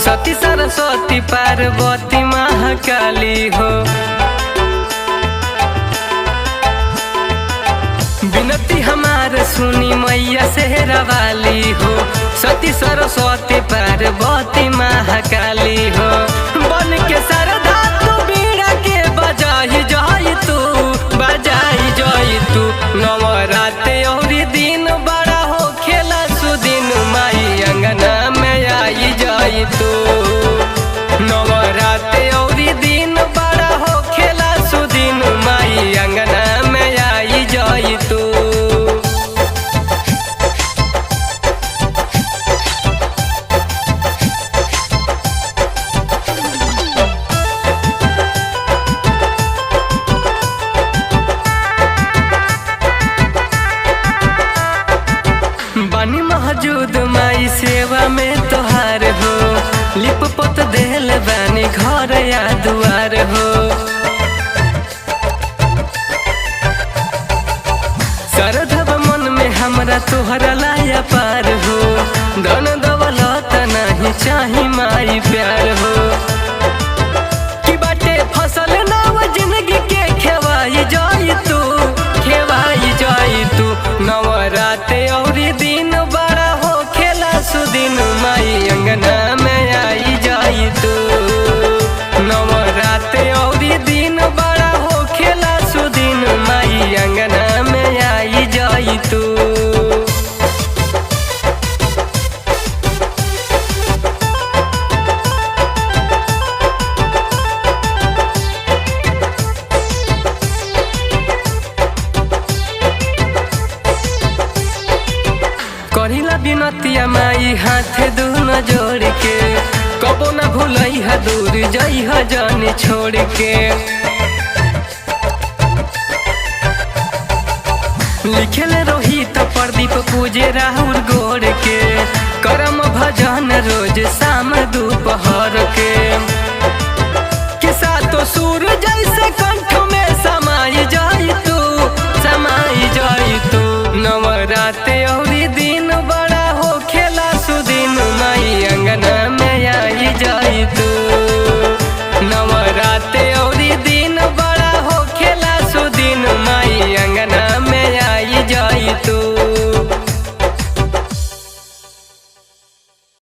सती सरस्वती पार्वती महाकाली हो। विनती हमार सुनी मैया सेहरा वाली हो। सती सरस्वती पार्वती महाकाली हो। बन के सरधा तू बीड़ा के बजाई जाई तू, बजाई जाई तू। नवराते और दिन बड़ा हो खेला सुदिन माई अंगना में आई जाई तू। नवराते और दिन बड़ा हो खेला सुदिन माई अंगना में आई जाई तू। बानी मौजूद माई सेवा में तोहार हो। लिप पोत देल बानी घर या दुआर हो। सरधब मन में हमरा तोहरा लाया पार हो। धन दौलत नहीं चाही माई प्यार हो। कि बाटे फसल नव जिंदगी के खेवाई जाई तू, खेवाई जाई तू। नवराते और दिन बड़ा हो खेला सुदिन माई अंगना में आई जाई तू। नवराते और दिन बड़ा हो खेला सुदिन माई अंगना में आई जाई तू। करिला बिनतिया माई हाथ दूनो जोड़ के। कबो न भूलई है दूर जई है जान छोड़ के। लिखल रोहित प्रदीप पूजे राहुल गोड़ के। करम भजन रोज शाम दोपहर